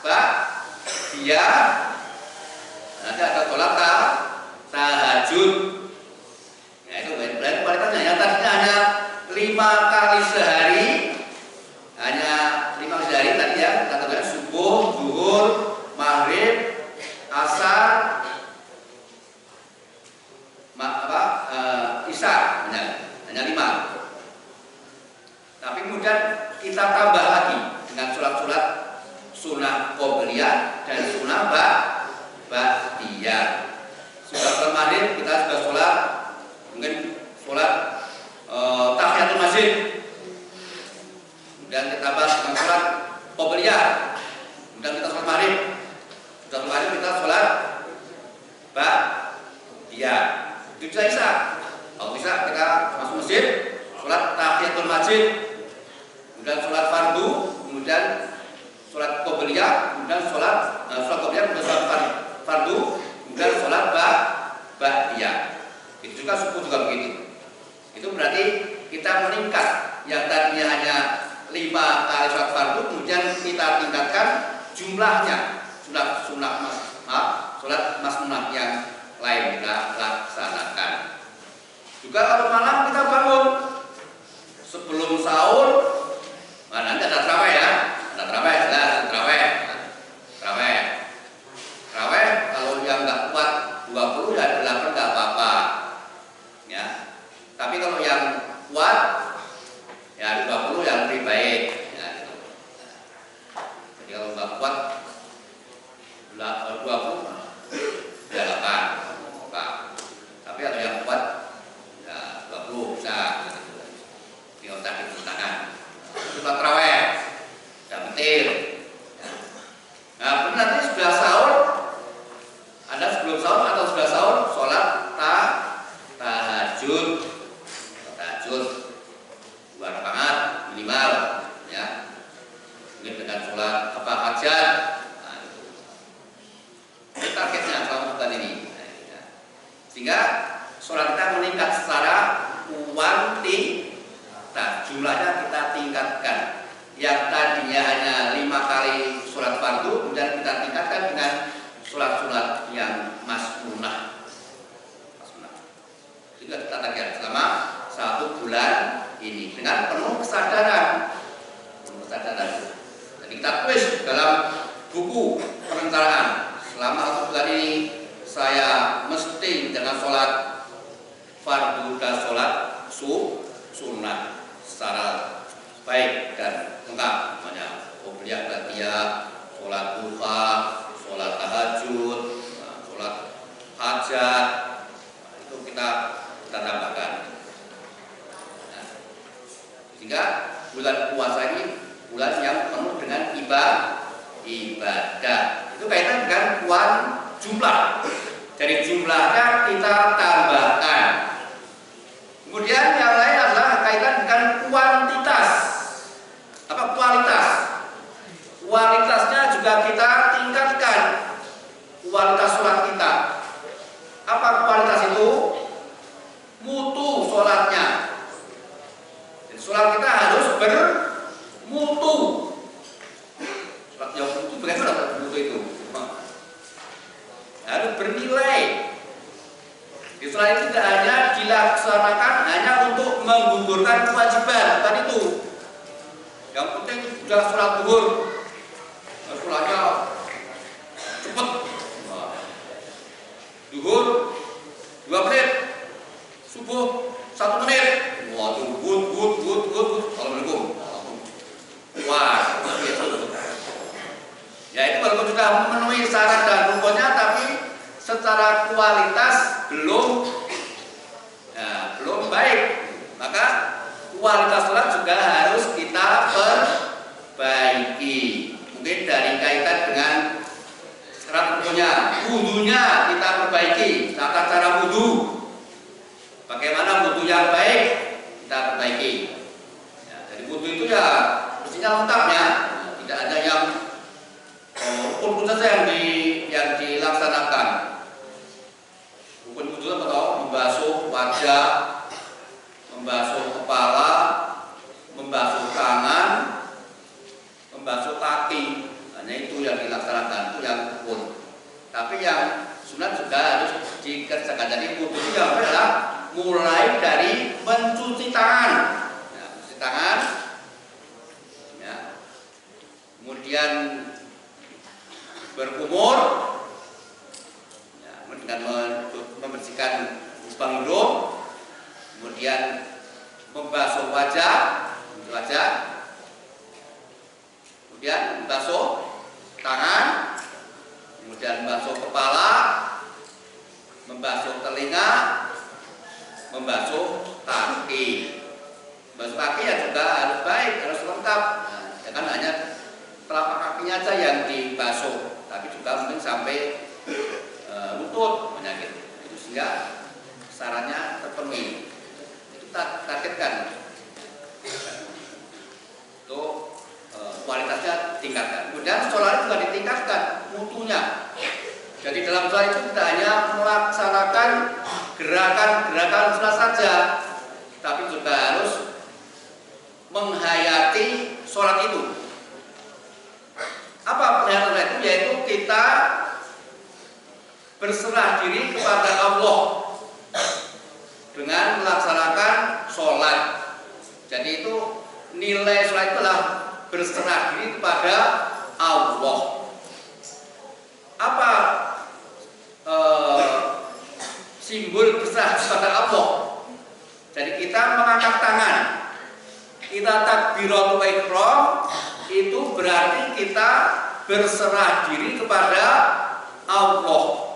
dia nanti ada sholat tahajud. Ya itu berarti kualitasnya. Yang tadinya hanya 5 kali sehari, hanya 5 kali sehari tadi ya, katakan subuh, zuhur, maghrib, asar, isya, hanya 5. Tapi kemudian kita tambah lagi dengan sholat-sholat sunnah qobliyah dan sunnah ba'diyah. Sudah maghrib kita sudah sholat, mungkin sholat tahiyatul masjid. Kemudian kita bahas dengan sholat qobliyah. Kemudian kita sholat maghrib. Sudah maghrib kita sholat ba'diyah. Itu bisa isya. Kalau bisa kita masuk masjid, sholat tahiyatul masjid. Kemudian sholat fardu, kemudian sholat qobliyah, kemudian sholat qobliyah, kemudian sholat fardu, kemudian sholat ba'diyah. Itu juga subuh juga begitu. Itu berarti kita meningkat yang tadinya hanya 5 kali sholat fardu, kemudian kita tingkatkan jumlahnya, sholat masnunah yang lain kita laksanakan. Juga kalau malam kita bangun sebelum sahur, nanti ada tarawih ya, ada tarawih, jelas tarawih. Kalau yang nggak kuat 20 ya 8 nggak apa-apa, ya. Tapi kalau yang kuat ya 20 yang lebih baik, ya. Gitu. Jadi kalau nggak kuat 20 ya 8. Tapi kalau yang kuat ya 20 bisa. Tinggal tadi tangan. Sholat tarawih, jam petir. Nah, benar nanti sudah sahur, ada sebelum sahur atau sudah sahur, sholat tahajud, 2 rakaat minimal, ya. Mungkin dengan sholat hajat. Nah, itu targetnya selama bulan ini. Nah, sehingga sholat kita meningkat secara kuantitas, jumlahnya kita tingkatkan. Yang tadinya hanya 5 kali sholat fardu, kemudian kita tingkatkan dengan sholat-sholat yang masnunah. Juga kita target selama 1 bulan ini dengan penuh kesadaran. Jadi kita tulis dalam buku perencanaan selama 1 bulan ini saya mesti dengan sholat fardu dan sholat sunnah secara baik dan lengkap, namanya qobliyah, ba'diyah, sholat duha, sholat tahajud, sholat hajat. Itu kita tambahkan. Nah, sehingga bulan puasa ini bulan yang penuh dengan ibadah. Itu kaitan dengan jumlah. Dari jumlahnya kita tambahkan. Kemudian yang lain adalah kaitan dengan kuantitas. Apa kualitas? Kualitasnya juga kita tingkatkan. Kualitas sholat kita. Apa kualitas itu? Mutu sholatnya. Jadi sholat kita harus bermutu. Sholat yang mutu bagaimana mutu itu? Harus bernilai. Di sholat itu tidak hanya dilaksanakan hanya untuk menggugurkan kewajiban tadi itu. Yang penting sudah sholat zuhur, sholatnya cepat. Zuhur 2 menit, subuh 1 menit. Waduh, good. Assalamualaikum. Wah, itu. Ya itu walaupun sudah memenuhi syarat dan rukunnya, tapi secara kualitas belum baik. Maka kualitas sholat juga harus kita perbaiki. Mungkin dari kaitan dengan syarat rukunnya, wudunya kita perbaiki, tata cara wudu. Bagaimana wudu yang baik kita perbaiki. Ya, jadi wudu itu ya mestinya lengkap ya, tidak ada yang rukun saja yang dilaksanakan. Rukun wudu atau membasuh wajah, membasuh kepala, membasuh tangan, membasuh kaki. Hanya itu yang dilaksanakan. dilaksanakan itu yang rukun. Tapi yang sunat juga harus dikerjakan. Jadi wudu itu yang adalah mulai dari mencuci tangan, ya, mencuci tangan, ya, kemudian berkumur, ya, dengan membersihkan lubang hidung, kemudian membasuh wajah, kemudian membasuh tangan, kemudian membasuh kepala, membasuh telinga, membasuh kaki. Membasuh kaki ya juga harus baik, harus lengkap. Nah, jangan hanya telapak kakinya aja yang dibasuh, tapi juga mungkin sampai lutut penyakit. Itu sehingga syaratnya terpenuhi. Itu targetkan. Itu kualitasnya tingkatkan. Kemudian sholat juga ditingkatkan mutunya. Jadi dalam sholat itu tidak hanya melaksanakan gerakan-gerakan sholat saja, tapi juga harus menghayati sholat itu. Apa penghayatan itu? Yaitu kita berserah diri kepada Allah dengan melaksanakan sholat. Jadi itu nilai sholat itu adalah berserah diri kepada Allah. Apa simbol berserah kepada Allah? Jadi kita mengangkat tangan, kita takbiratul ihram, itu berarti kita berserah diri kepada Allah.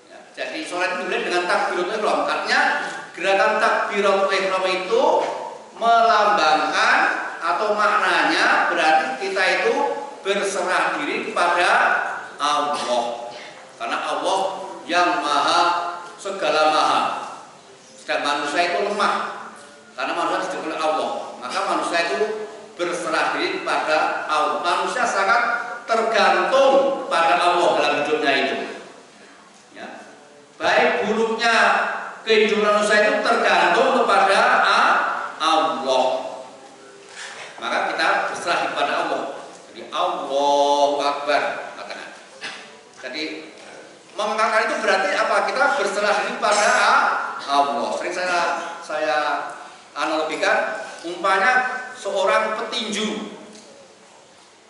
Ya, jadi sholat itu dimulai dengan takbiratul ihram. Artinya gerakan takbiratul ihram itu melambangkan atau maknanya berarti kita itu berserah diri kepada Allah. Karena Allah yang maha segala maha. Sedangkan manusia itu lemah. Karena manusia diciptakan oleh Allah, maka manusia itu berserah diri kepada Allah. Manusia sangat tergantung pada Allah dalam hidupnya itu. Ya. Baik buruknya kehidupan manusia itu tergantung kepada Allah. Maka kita berserah kepada Allah. Jadi Allahu Akbar katakan. Jadi mengatakan itu berarti apa? Kita berserah diri kepada Allah. Sering saya analogikan umpamanya seorang petinju,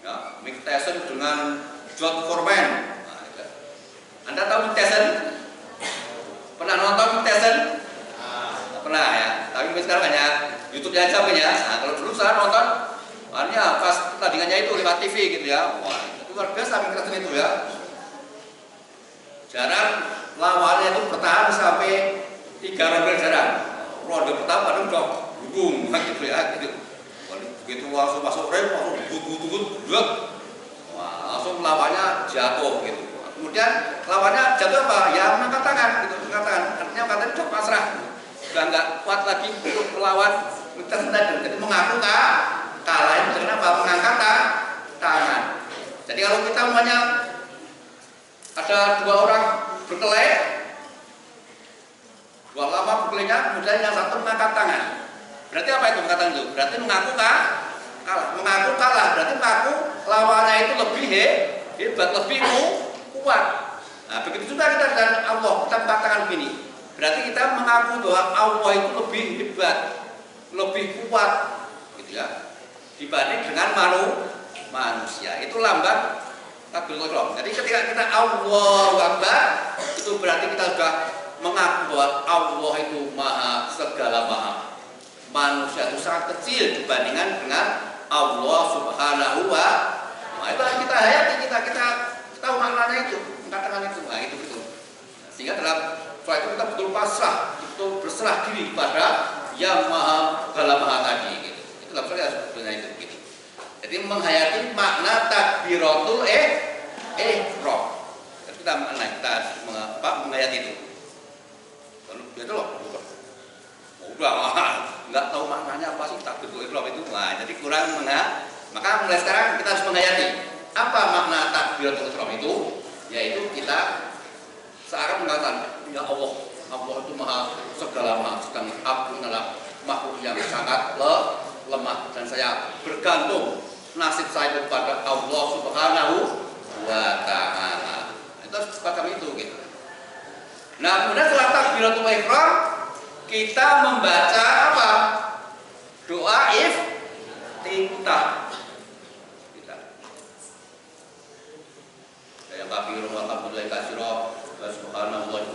ya, Mike Tyson dengan George Foreman. Nah, Anda tahu Mike Tyson? Pernah nonton Mike Tyson? Pernah ya. Tapi sekarang hanya YouTube aja punya. Nah, kalau dulu saya nonton, hanya pas pertandingannya itu lewat TV gitu ya. Wah, itu luar biasa Mike Tyson itu ya. Jarang lawannya itu bertahan sampai 3 ronde jarang. Ronde pertama itu udah gulung gitu ya gitu. Begitu langsung masuk rem langsung gut. Wah, langsung lawannya jatuh gitu. Kemudian lawannya jatuh apa? Ya mengangkat tangan gitu, mengangkat tangan. Artinya katanya udah pasrah. Sudah enggak kuat lagi untuk melawan dan jadi mengaku kalah itu kenapa? Mengangkat tangan. Jadi kalau kita umpamanya ada 2 orang berkelahi, 2 lama berkelainya, kemudian yang satu mengangkat tangan. Berarti apa itu mengatakan itu? Berarti mengaku kalah. Mengaku kalah berarti mengaku lawannya itu lebih hebat, lebih kuat. Nah, begitu juga kita dengan Allah, kita mengatakan begini. Berarti kita mengaku bahwa Allah itu lebih hebat, lebih kuat, gitu ya, dibanding dengan manusia. Itu lambang takbiratul ihram. Jadi ketika kita Allahu Akbar, itu berarti kita sudah mengaku bahwa Allah itu maha segala maha. Manusia itu sangat kecil dibandingkan dengan Allah Subhanahu wa ta'ala. Itu kita hayati, kita tahu maknanya itu, mengatakan itu, nah itu gitu. Sehingga dalam soal itu kita betul pasrah, betul berserah diri kepada yang maha segala maha tadi. Gitu. Itu dalam soal sebetulnya itu. Gitu. Jadi menghayati makna takbiratul ihram. Kita menghayati itu. Lalu itu loh. Udah nggak tahu maknanya apa sih takbiratul ihram itu. Nah, jadi kurang maka mulai sekarang kita harus menghayati apa makna takbiratul ihram itu, yaitu kita seakan mengatakan ya Allah itu maha segala maha, sedang aku adalah makhluk yang sangat lemah dan saya bergantung nasib saya kepada Allah Subhanahu wa Ta'ala. Itu harus semacam itu gitu. Nah, kemudian setelah takbiratul ihram kita membaca apa? Doa iftitah. Ya kabirun walhamdulillahi katsiran wa subhanallahi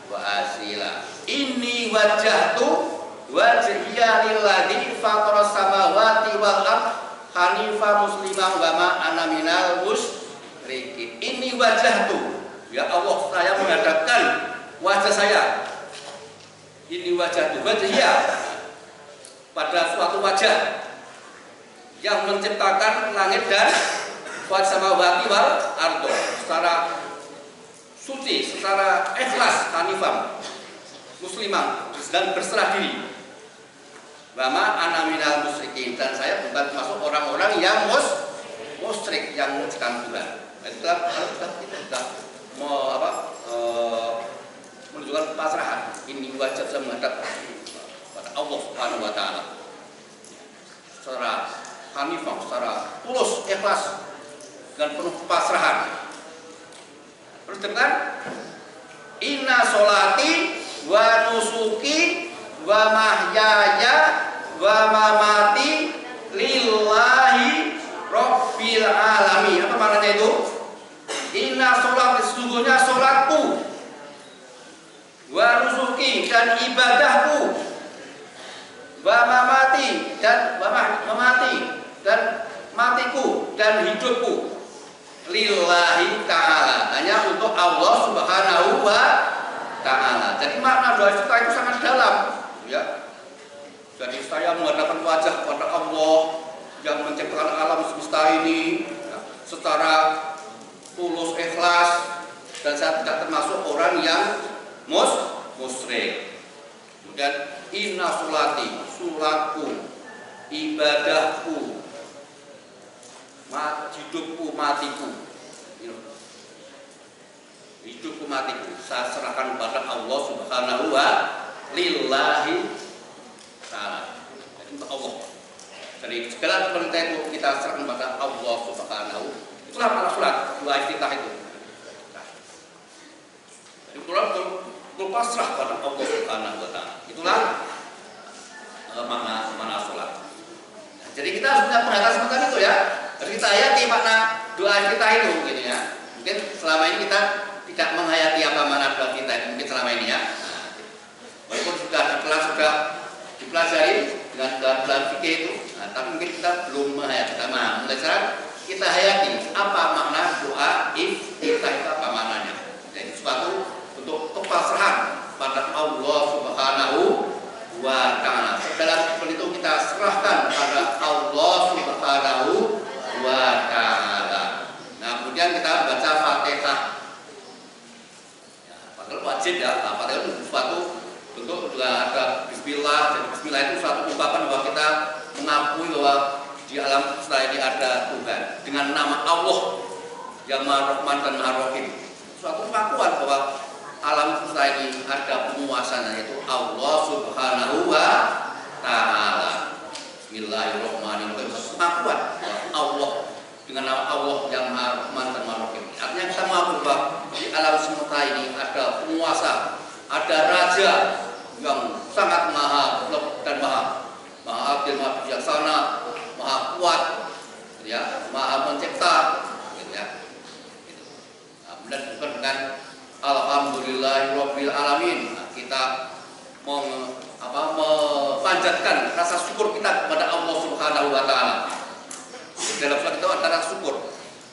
wa asila. Inni wajjahtu wajhiya lilladzi fataras samawati wal ardh hanifan musliman wa ma ana minal musyrikin. Inni wajjahtu, ya Allah, saya menghadapkan wajah saya. Ini wajhatu wajhiya, pada suatu wajah yang menciptakan langit dan samawati wal ardh secara suci, secara ikhlas, hanifan musliman, dan berserah diri. Wama ana minal musyrikin, dan saya bukan termasuk orang-orang yang musyrik, yang mengucapkan Tuhan. Itulah kita sudah mau menunjukkan pasrahan. Ini wajib saya menghadap pada Allah Subhanahu wa Ta'ala secara hanifah, secara tulus, ikhlas, dan penuh pasrahan. Terus dengan inna sholati wa nusuki wa mahyaya wa mamati lillahi rabbil alamin. Apa maknanya itu? Inna sholati, sesungguhnya sholatku, wa nusuki, dan ibadahku, wa mamati, dan mamati, dan matiku, dan hidupku, lillahi ta'ala, hanya untuk Allah Subhanahu wa Ta'ala. Jadi makna doa kita itu sangat dalam, ya. Jadi saya menghadapkan wajah kepada Allah yang menciptakan alam semesta ini secara tulus, ikhlas, dan saya tidak termasuk orang yang musyrik. Kemudian inna sholati, sholatku, ibadahku, hidupku, matiku, hidupku, matiku, saya serahkan kepada Allah Subhanahu wa lillahi ta'ala. Jadi untuk Allah. Jadi segala perintah itu kita serahkan kepada Allah Subhanahu. Itulah makna sholat, doa iftitah itu. Jadi berpasrah pada Allah Subhanahu wa Ta'ala. Itulah makna sholat. Nah, jadi kita harus punya penghayatan semacam itu ya. Jadi kita hayati makna doa kita itu, gitu ya. Mungkin selama ini kita tidak menghayati apa makna doa kita itu, mungkin selama ini ya. Nah, walaupun sudah di kelas sudah dipelajari dengan dalam fikih itu, nah, tapi mungkin kita belum menghayati. Nah, mulai sekarang kita hayati apa makna doa iftitah itu, apa maknanya. Jadi suatu untuk kepasrahan pada Allah Subhanahu wa Ta'ala. Segala seperti itu kita serahkan pada Allah Subhanahu wa Ta'ala. Nah, kemudian kita baca Fatihah. Ya, Fatihah wajib ya. Nah, Fatihah itu suatu bentuk juga ada Bismillah. Jadi Bismillah itu suatu ungkapan bahwa kita mengakui bahwa di alam semesta ini ada Tuhan dengan nama Allah yang Maha Rahman dan Maha Rahim. Suatu pengakuan bahwa alam semesta ini ada penguasanya, yaitu Allah Subhanahu wa Ta'ala. Bismillahirrahmanirrahim. Pengakuan Allah dengan nama Allah yang Maha Rahman dan Maha Rahim. Artinya kita mengakui bahwa di alam semesta ini ada penguasa, ada raja yang sangat maha dan maha adil, maha bijaksana, maha kuat, ya, maha mencipta, gitu ya. Gitu. Nah, kemudian dengan alhamdulillahirabbil alamin, nah, kita memanjatkan rasa syukur kita kepada Allah Subhanahu wa Ta'ala. Dalam surat itu ada rasa syukur.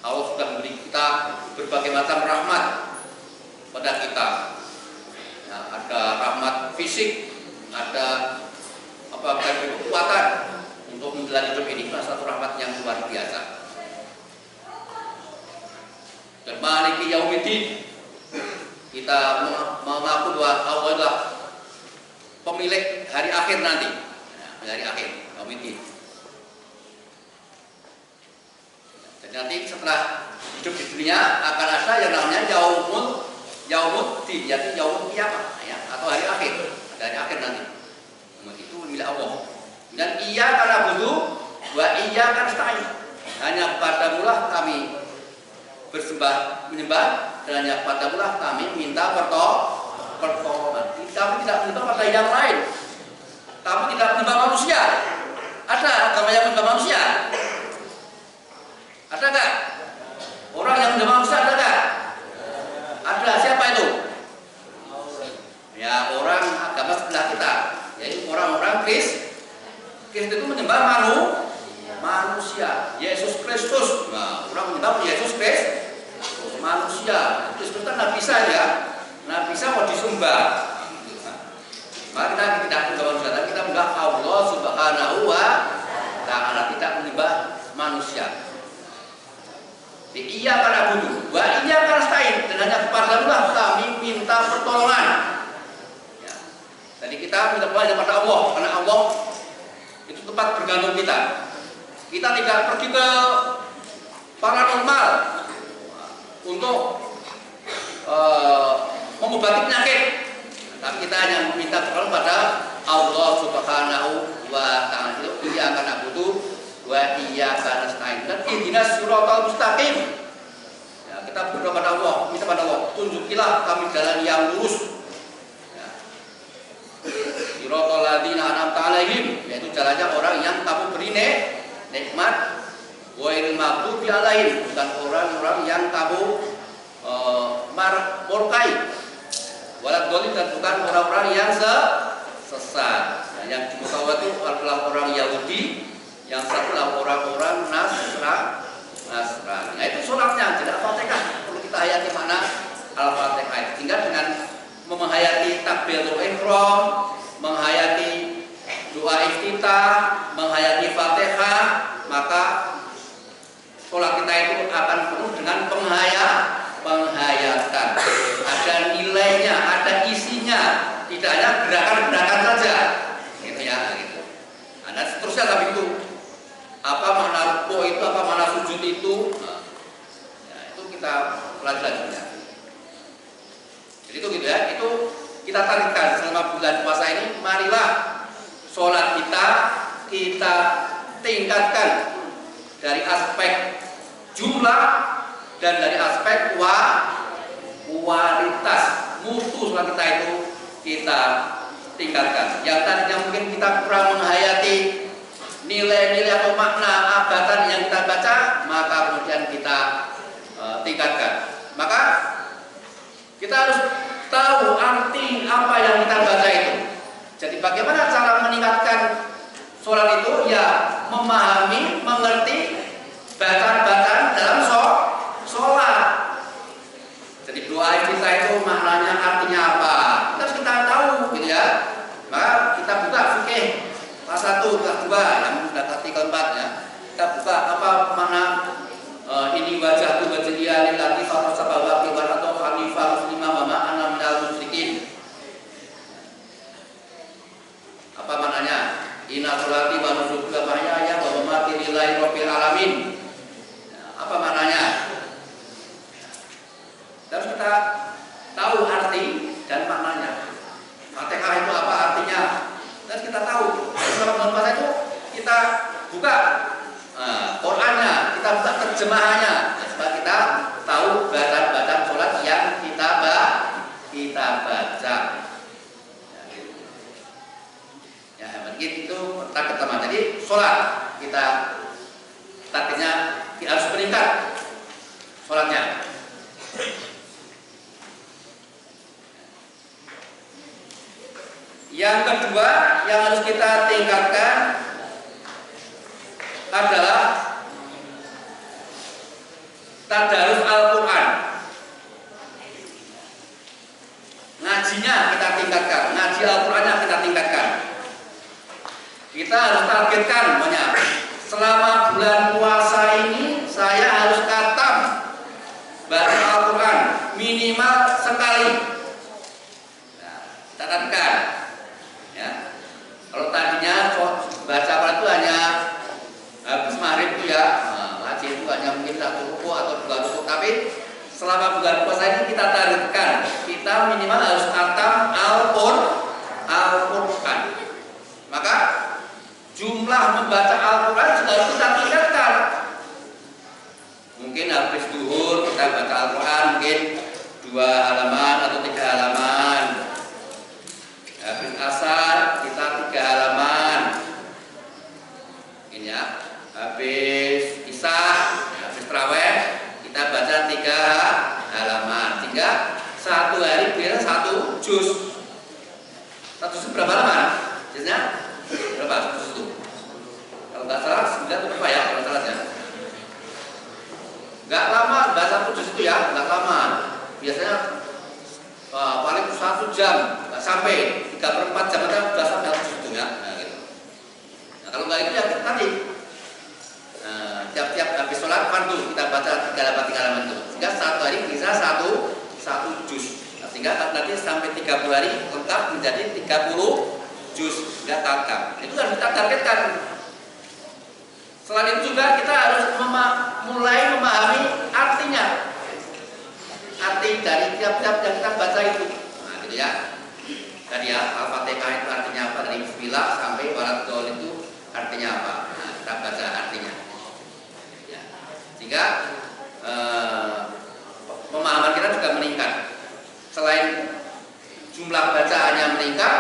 Allah sudah memberi kita berbagai macam rahmat pada kita. Nah, ada rahmat fisik, ada kekuatan untuk menjalani hidup ini, satu rahmat yang luar biasa. Dan maliki yaumiddin, kita mengaku bahwa Allah adalah pemilik hari akhir nanti. Nah, hari akhir, yaumiddin. Jadi nanti setelah hidup di dunia akan ada yang namanya yaumuddin, yaitu yaumul kiamat, ya, atau hari akhir. Ada hari akhir nanti. Itu milik Allah. Dan iya karena butuh wa iyyaka nasta'in. Hanya kepadamu-lah kami menyembah, dan hanya kepadamu-lah kami minta pertolongan. Kami tidak minta pada yang lain. Kami tidak menyembah manusia. Ada agama yang menyembah manusia? Ada nggak? Orang yang menyembah manusia ada nggak? Ada. Siapa itu? Ya, orang agama sebelah kita, yaitu orang-orang Kristen itu menyembah manusia, Yesus Kristus. Nah, orang menyembah Yesus Kristus, manusia. Kristus kan Nabi saja, Nabi bisa mau disembah. Maka kita tidak menyembah manusia, tapi kita menyembah Allah Subhanahu wa Ta'ala, tidak menyembah manusia. Iya karena butuh, wa iya karena stain, dan hanya kepadamu-lah kami minta pertolongan. Ya. Jadi kita minta pertolongan kepada Allah, karena Allah itu tempat bergantung kita. Kita tidak pergi ke paranormal untuk mengobati penyakit, tapi kita hanya minta pertolongan pada Allah Subhanahu wa Ta'ala. Itu iya karena butuh, wa iyyaka nasta'in, dan ihdinas siratal mustaqim. Ya, kita berdoa pada Allah, minta pada Allah, tunjukilah kami jalan yang lurus. Ya. Siratal ladzina an'amta 'alaihim, yaitu jalannya orang yang kamu beri nikmat, ghairil maghdubi 'alaihim, bukan orang-orang yang kamu murkai, walad dhalin, dan bukan orang-orang yang sesat. Nah, yang dimurkai itu adalah orang Yahudi, yang satu adalah orang-orang Nasrani. Nah, itu sholatnya, tidak Fatihah. Perlu kita hayati makna Al-Fatihah. Sehingga dengan menghayati takbiratul ihram, menghayati doa iftitah, menghayati Fatihah, maka sholat kita itu akan penuh dengan penghayatan. Ada nilainya, ada isinya, tidak hanya gerakan-gerakan saja. Gitu ya, gitu. Nah, seterusnya tapi itu apa makna rukuk itu, apa makna sujud itu, nah, ya, itu kita pelajari. Jadi itu gitu ya, itu kita tarikkan selama bulan puasa ini. Marilah sholat kita tingkatkan dari aspek jumlah dan dari aspek kualitas, mutu sholat kita itu kita tingkatkan. Yang tadinya mungkin kita kurang menghayati nilai-nilai atau makna abatan yang kita baca, maka kemudian kita tingkatkan. Maka kita harus tahu arti apa yang kita baca itu. Jadi bagaimana cara meningkatkan sholat itu? Ya memahami, mengerti bacaan-bacaan dalam sholat. Jadi doa kita itu maknanya, artinya apa? Kita tahu gitu ya. Maka kita buka fikih kelas 1, kelas 2, yang sudah artikel 4 ya. Kita buka apa makna ini wajah tu wajhiya lillati fatara samawati wal ardi hanifan musliman wa ma ana minal musyrikin. Apa maknanya? Inna sholati wa nusuki wa mahyaya wa mamati lillahi rabbil alamin. Apa maknanya? Harus kita tahu arti dan maknanya. Fatihah itu apa artinya? Dan kita tahu. Selama bulan puasa itu kita buka Qurannya, kita buka terjemahannya, supaya kita tahu bacaan-bacaan sholat yang kita baca. Ya, begitu pertama. Jadi sholat kita targetnya harus meningkat sholatnya. Yang kedua yang harus kita tingkatkan adalah tadarus Al-Quran. Ngajinya kita tingkatkan, ngaji Al-Qurannya kita tingkatkan. Kita harus targetkan, selama bulan puasa ini saya harus khatam baca Al-Quran minimal sekali. Nah, catatkan. Ya. Kalau tadinya baca Al-Quran itu hanya habis maghrib itu ya, ngaji itu hanya mungkin 1 rukuk atau 2 rukuk, tapi selama bulan puasa ini kita targetkan, kita minimal harus khatam Al-Quran. Maka jumlah membaca Al-Quran juga harus Al-Quran mungkin 2 halaman atau 3 halaman. Habis asar kita 3 halaman. Ini ya. Habis isya, habis tarawih kita baca 3 halaman. Sehingga satu hari biasa 1 juz. 1 juz berapa halaman? Juznya berapa? 1 juz itu? Kalau nggak salah 9 atau berapa ya? Kalau salah ya. Nggak lama baca 1 juz itu ya, nggak lama. Biasanya paling 1 jam, nggak sampai 3/4 jam aja sudah sampai 1 juz itu ya. Nah, gitu. Nah, kalau nggak itu ya tadi tiap-tiap habis sholat fardu kita baca 3 halaman itu. Sehingga satu hari bisa 1 juz. Nah, sehingga nanti sampai 30 hari lengkap menjadi 30 juz. Nggak tangkap. Itu harus kita targetkan. Selain itu juga kita harus mulai memahami artinya. Arti dari tiap-tiap yang kita baca itu. Nah, gitu ya. Tadi ya, Al-Fatihah itu artinya apa? Dari bismillah sampai waladhdallin itu artinya apa? Nah, kita baca artinya. Ya. Sehingga pemahaman kita juga meningkat. Selain jumlah bacaannya meningkat,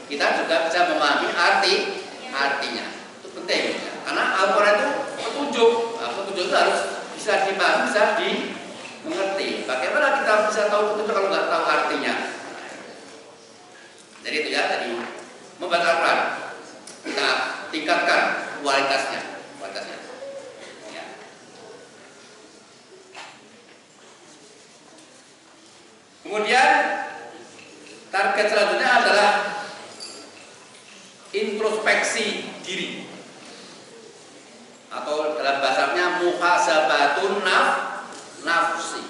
kita juga bisa memahami artinya. Itu penting ya. Karena Al-Quran itu petunjuk. Nah, petunjuk itu harus bisa dipahami, bisa dimengerti. Bagaimana kita bisa tahu petunjuk kalau nggak tahu artinya? Jadi itu ya, tadi membaca Al-Quran kita tingkatkan kualitasnya. Ya. Kemudian target selanjutnya adalah introspeksi diri, atau dalam bahasanya muhasabatun nafsi.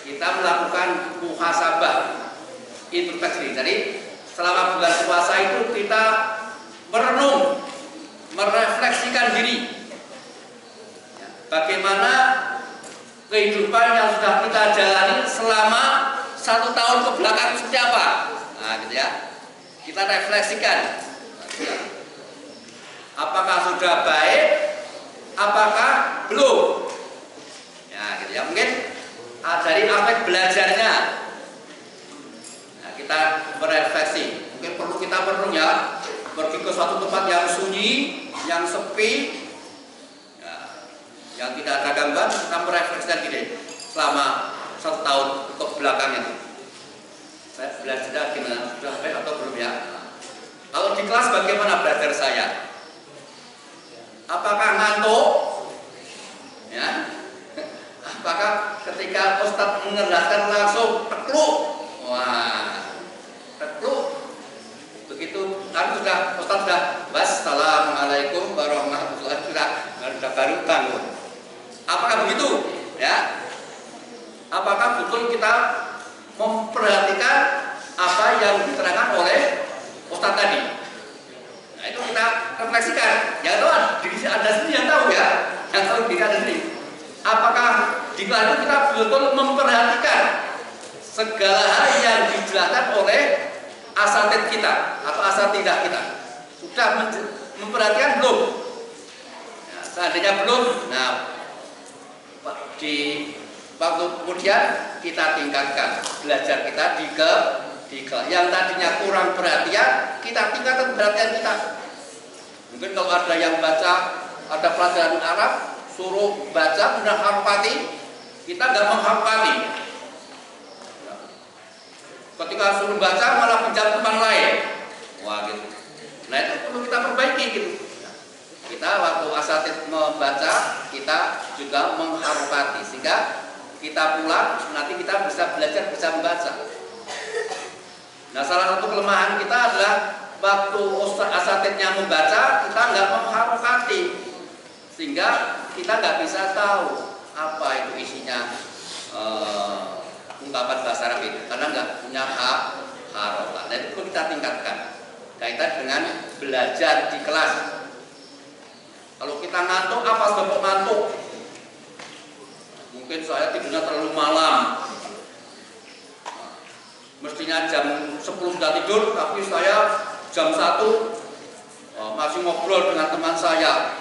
Kita melakukan muhasabah, introspeksi. Jadi selama bulan puasa itu kita merenung, merefleksikan diri. Bagaimana kehidupan yang sudah kita jalani selama 1 tahun ke belakang seperti apa? Nah, gitu ya. Kita refleksikan. Apakah sudah baik? Apakah belum? Ya, gitu ya. Mungkin dari aspek belajarnya, nah, kita berefleksi. Mungkin perlu kita ya, pergi ke suatu tempat yang sunyi, yang sepi, ya, yang tidak ada gangguan. Kita merefleksikan diri selama 1 tahun ke belakang itu. Saya belajar gimana? Sudah baik atau belum ya? Kalau di kelas bagaimana belajar saya? Apakah ngantuk? Ya. Apakah ketika Ustadz mengerjakan langsung tekluk? Wah, tekluk. Begitu kan sudah Ustadz sudah wassalamualaikum warahmatullahi wabarakatuh, sudah baru bangun. Apakah begitu? Ya. Apakah betul kita memperhatikan apa yang diterangkan oleh Ustadz tadi? Nah, itu kita refleksikan. Yang tahu diri Anda sendiri yang tahu ya, yang tahu diri Anda sendiri. Apakah di kelas itu kita betul-betul memperhatikan segala hal yang dijelaskan oleh asatidz kita atau asatidzah kita? Sudah memperhatikan belum? Nah, seandainya belum, nah di waktu kemudian kita tingkatkan belajar kita di kelas. Yang tadinya kurang perhatian, kita tingkatkan perhatian kita. Mungkin kalau ada yang baca, ada pelajaran Arab, suruh baca kemudian harfati, kita nggak mengharfati. Ketika suruh baca malah pinjam teman lain. Wah gitu. Nah itu perlu kita perbaiki gitu. Kita waktu asatidz membaca, kita juga mengharfati sehingga kita pulang nanti kita bisa belajar, bisa membaca. Nah salah satu kelemahan kita adalah waktu asatidznya membaca kita nggak mengharfati, sehingga kita nggak bisa tahu apa itu isinya ungkapan bahasa Arab itu karena nggak punya harofat. Dan itu perlu kita tingkatkan kaitan dengan belajar di kelas. Kalau kita ngantuk, apa sebab ngantuk? Mungkin saya tidurnya terlalu malam. Mestinya jam 10 sudah tidur, tapi saya jam 1 masih ngobrol dengan teman saya.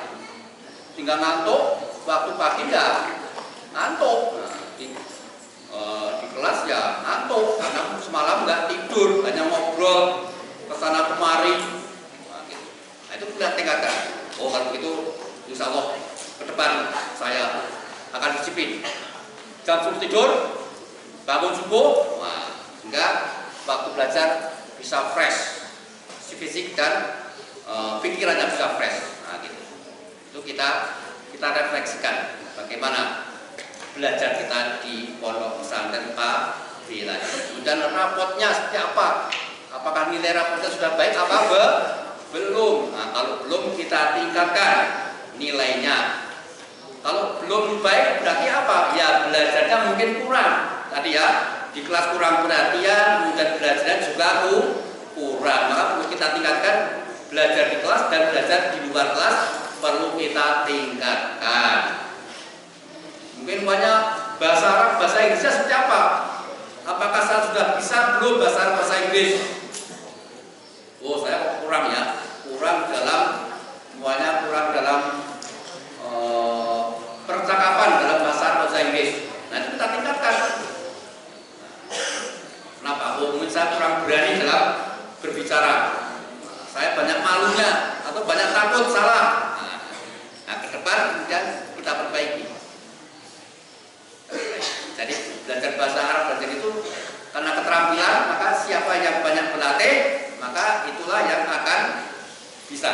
Sehingga ngantuk, waktu pagi ngantuk. Nah, di kelas ya ngantuk karena semalam nggak tidur, hanya ngobrol kesana kemari. Nah, gitu. Nah, itu kita tingkatkan. Oh kalau begitu, insya Allah ke depan saya akan disiplin. Jam subuh tidur, bangun subuh, nah, sehingga waktu belajar bisa fresh, fisik dan pikirannya bisa fresh. Nah, gitu. Itu kita refleksikan bagaimana belajar kita di pondok pesantren Pak Bila. Dan rapotnya seperti apa? Apakah nilai rapotnya sudah baik apa belum? Nah, kalau belum kita tingkatkan nilainya. Kalau belum baik berarti apa? Ya belajarnya mungkin kurang. Tadi ya di kelas kurang perhatian, kemudian belajarnya juga kurang. Maka perlu kita tingkatkan belajar di kelas dan belajar di luar kelas perlu kita tingkatkan. Mungkin banyak bahasa Arab, bahasa Inggrisnya seperti apa? Apakah saya sudah bisa belum bahasa Inggris? Oh saya kurang ya, kurang dalam percakapan dalam bahasa Inggris. Nah itu kita tingkatkan. Kenapa? Oh mungkin saya kurang berani dalam berbicara. Saya banyak malunya atau banyak takut salah. Nah ke depan kemudian kita perbaiki. Jadi belajar bahasa Arab belajar itu karena keterampilan, maka siapa yang banyak berlatih maka itulah yang akan bisa.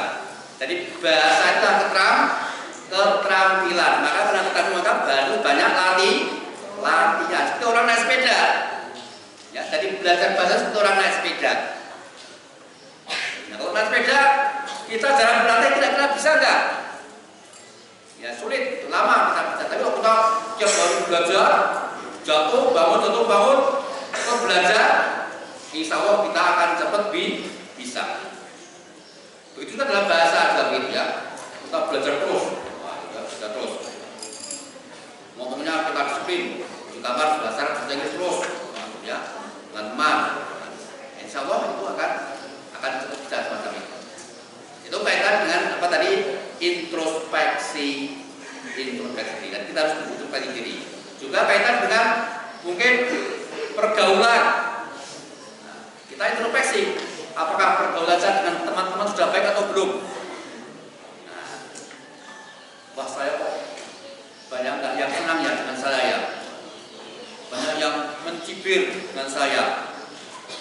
Jadi bahasa itu keterampilan, maka karena keterampilan maka baru banyak latihan. Seperti orang naik sepeda. Ya, jadi belajar bahasa seperti orang naik sepeda. Nah, kalau naik sepeda kita jarang berlatih, kira-kira bisa nggak? Ya sulit, lama kita bisa. Tapi kalau kita tiap hari belajar, jatuh bangun, terus belajar, insya Allah kita akan cepat bisa. Begitu juga dalam bahasa juga gitu ya. Kita belajar terus, belajar terus. Ngomongnya kita disiplin, di kamar belajar bahasa Inggris terus, ya, dengan teman. Insya Allah itu akan cepat bisa semacam itu. Itu kaitan dengan apa tadi? Introspeksi. Dan kita harus introspeksi diri. Juga kaitan dengan mungkin pergaulan. Nah, kita introspeksi. Apakah pergaulan saya dengan teman-teman sudah baik atau belum? Nah, wah saya kok banyak yang senang ya dengan saya ya. Banyak yang mencibir dengan saya.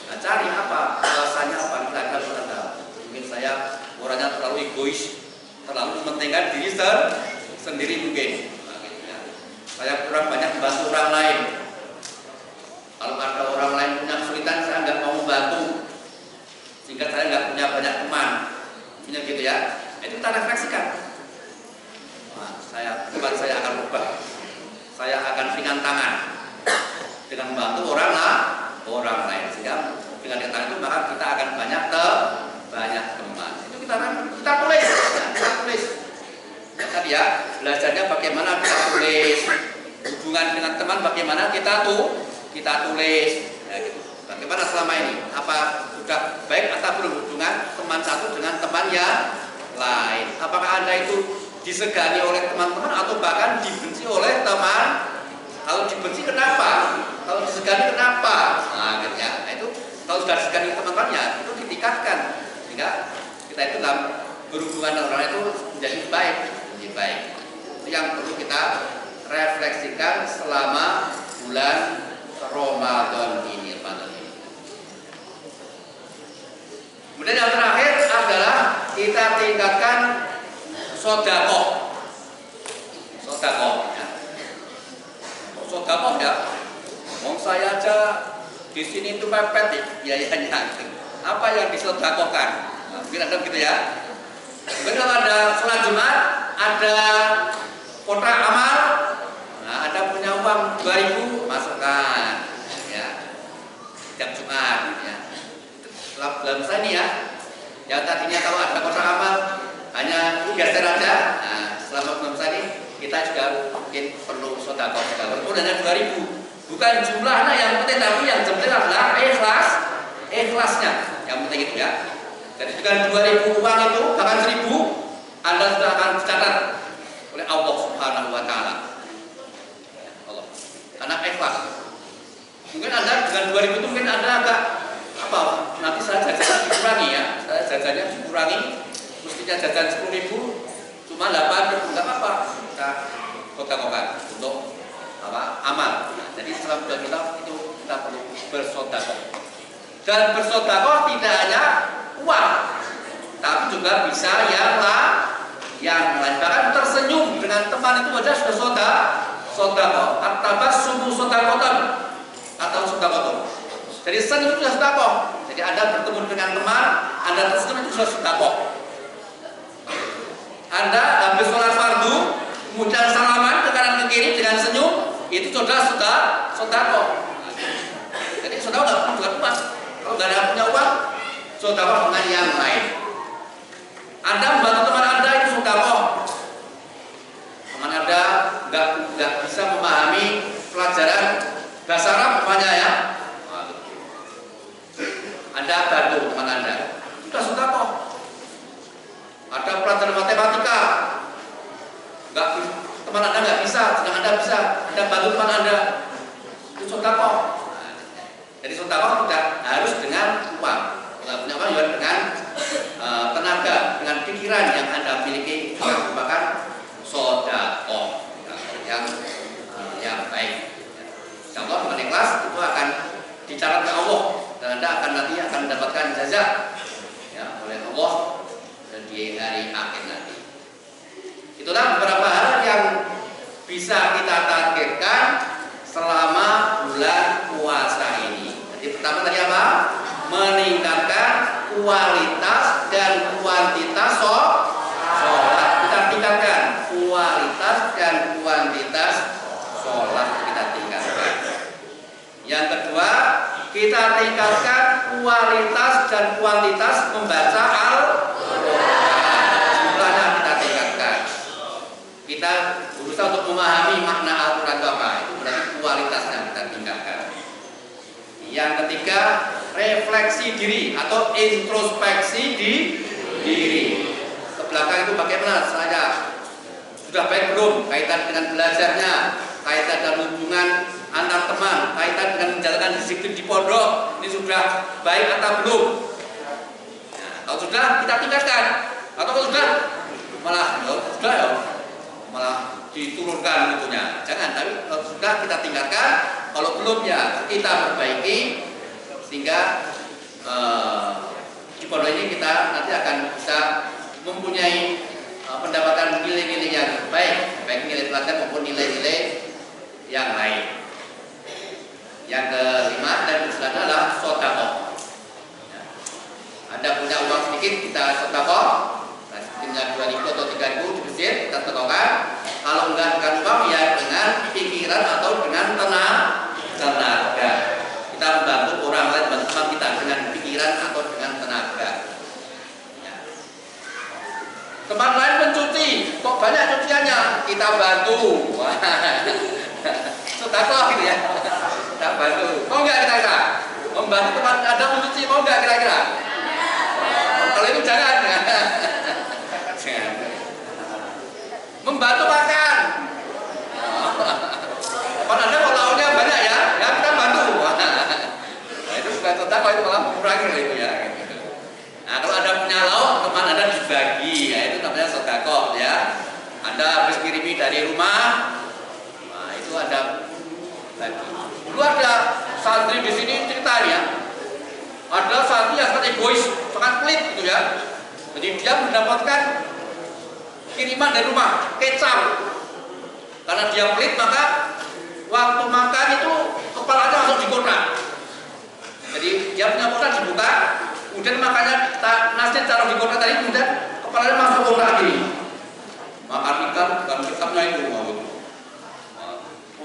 Nah, cari apa? Alasannya apa? Kita tahu. Mungkin saya orangnya terlalu egois, terlalu mementingkan diri sendiri mungkin. Nah, gitu ya. Saya kurang banyak membantu orang lain. Kalau ada orang lain punya kesulitan, saya nggak mau membantu, sehingga saya nggak punya banyak teman. Punya gitu ya. Itu kita refleksikan. Nah, tempat saya akan berubah. Saya akan ringan tangan dengan membantu orang lain. Sehingga dengan tangan itu maka kita akan banyak teman. Itu kita tulis. Ya, kita tulis. Ya tadi ya, belajarnya bagaimana kita tulis, hubungan dengan teman bagaimana kita tulis, ya gitu. Bagaimana selama ini? Apa sudah baik atau belum hubungan teman satu dengan teman yang lain? Apakah Anda itu disegani oleh teman-teman atau bahkan dibenci oleh teman? Kalau dibenci kenapa? Kalau disegani kenapa? Nah, gitu ya. Nah, itu kalau sudah disegani teman-teman ya itu ditingkatkan sehingga kita itu dalam berhubungan dengan orang itu menjadi baik. Itu yang perlu kita refleksikan selama bulan Ramadan ini. Kemudian yang terakhir adalah kita tingkatkan sodakoh ya. Sodakoh ya. Saya aja di sini itu mepet biayanya. Apa yang disodakohkan? Nah, mungkin ada gitu ya. Mungkin kalau ada sholat Jumat, ada kotak amal, nah ada punya uang 2.000 masukkan, ya, setiap Jumat, ya. Dalam saya ini ya, yang tadinya kalau ada kotak amal hanya geser aja, nah selama bulan puasa ini kita juga mungkin perlu sedekah walaupun hanya 2.000, bukan jumlahnya yang penting, tapi yang penting adalah ikhlasnya, yang penting itu ya. Jadi dengan 2.000 uang itu bahkan 1.000 Anda sudah akan dicatat oleh Allah Subhanahu wa Ta'ala. 2000 itu mungkin ada agak apa, nanti saya jajan dikurangi ya, saya jajannya dikurangi, mestinya jajan 10.000 cuma 8, enggak apa-apa, kita kotak-kotak untuk apa, amal. Nah, jadi setelah bulan kita itu kita perlu bersedekah. Dan bersedekah tidak hanya uang, tapi juga bisa yang lain. Bahkan tersenyum dengan teman itu aja sudah sedekah. At-tabassum sedekatan atau sedekah. Jadi senyum itu sudah sedekah. Jadi Anda bertemu dengan teman, Anda tersenyum itu sudah sedekah. Anda habis sholat fardu, kemudian salaman ke kanan ke kiri dengan senyum, itu sudah sedekah. Jadi sedekah nggak perlu dengan uang. Kalau nggak ada punya uang, sedekah dengan yang lain. Anda membantu teman Anda itu sedekah. Teman Anda nggak bisa memahami pelajaran bahasa Arab umpamanya ya. Anda bantu teman Anda, sudah sedekah. Ada pelajaran matematika, teman Anda nggak bisa, sedang Anda bisa, Anda bantu teman Anda, itu sedekah. Jadi sedekah tidak harus dengan uang, nggak punya uang juga dengan tenaga, dengan pikiran yang Anda miliki, itu merupakan sedekah yang baik. Insyaallah dengan ikhlas itu akan dicatat oleh Allah dan Anda nanti akan mendapatkan jazak ya oleh Allah dan di hari akhir nanti. Itulah beberapa hal yang bisa kita targetkan selama bulan puasa ini. Jadi pertama tadi apa? Meningkatkan kualitas dan kuantitas sholat. Kita tingkatkan kualitas dan kuantitas sholat, kita tingkatkan. Yang kedua, kita tingkatkan kualitas dan kuantitas membaca Al-Quran. Jumlahnya kita tingkatkan. Kita berusaha untuk memahami makna Al-Quran itu apa. Itu berarti kualitasnya kita tingkatkan. Yang ketiga, refleksi diri atau introspeksi diri. Ke belakang itu bagaimana saya? Sudah baik belum kaitan dengan belajarnya, kaitan dengan hubungan antar teman, kaitan dengan menjalankan disiplin di pondok, ini sudah baik atau belum? Nah, kalau sudah kita tingkatkan, atau kalau sudah malah diturunkan itunya. Jangan, tapi kalau sudah kita tingkatkan, kalau belum ya kita perbaiki sehingga di pondok ini kita nanti akan bisa mempunyai pendapatan nilai-nilai yang baik nilai pelajaran maupun nilai-nilai yang lain. Yang kelima dan keselanjutnya adalah sedekah. Anda punya uang sedikit, kita sedekah. Tinggal 2.000 atau 3.000 di masjid, kita sedekahkan. Kalau enggak dengan uang ya dengan pikiran atau dengan tenaga. Kita membantu orang lain, bantu kita dengan pikiran atau dengan tenaga. Teman lain mencuci, kok banyak cuciannya, kita bantu. Sedekah gitu ya. Kita bantu. Mau nggak kira-kira? Membantu teman Anda mencuci, mau nggak kira-kira? Kalau itu jangan. Membantu makan. Teman Anda kalau lauknya banyak ya kita bantu. Nah, itu bukan sedekah, itu malah mengurangi itu ya. Nah, kalau Anda punya lauk, teman Anda dibagi, ya itu namanya sedekah ya. Anda habis kirimi dari rumah, nah itu Anda bagi. Dulu ada santri di sini cerita ya. Ada santri yang sangat egois, sangat pelit gitu ya. Jadi dia mendapatkan kiriman dari rumah kecap. Karena dia pelit maka waktu makan itu kepalanya langsung dikotak. Jadi dia punya kotak dibuka, kemudian makannya nasi taruh di kotak tadi, kemudian kepalanya masuk ke kotak ini. Makan ikan bukan kecapnya itu.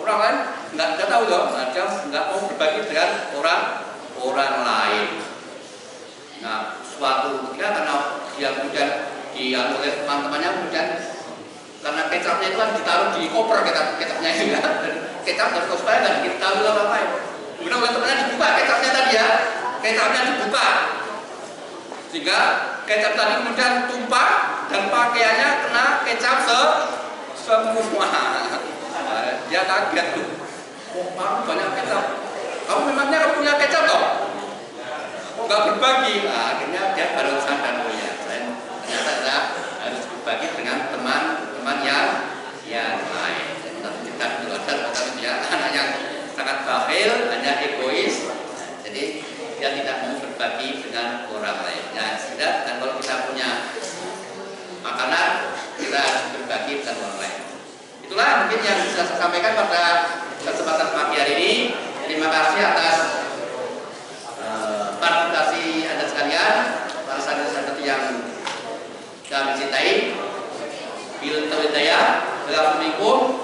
Orang lain nggak tahu dong, dia nggak mau berbagi dengan orang lain. Nah, suatu ketika karena dia kemudian diambil oleh teman-temannya, kemudian karena kecapnya itu kan ditaruh di koper kecapnya itu ya, dan kecap dan supaya nggak diketahui orang lain. Kemudian oleh temannya dibuka kecapnya tadi ya, kecapnya dibuka sehingga kecap tadi kemudian tumpah dan pakaiannya kena kecap semua. Dia kaget tuh, kok banyak kecap. kamu memangnya kamu punya kecap toh? Kok nggak berbagi? Nah, akhirnya dia baru sadar, oh ya, saya ternyata saya harus berbagi dengan teman-teman yang lain. Tapi kita keluarga tetapi dia anak yang sangat bakhil, hanya egois. Jadi dia tidak mau berbagi dengan orang lain. Ya, sudah. Dan kalau kita punya makanan, kita harus berbagi dengan orang lain. Itulah mungkin yang bisa saya sampaikan pada kesempatan pagi hari ini. Terima kasih atas partisipasi Anda sekalian, para sahabat-sahabat yang kami cintai. Bil tawhidaya, wassalamualaikum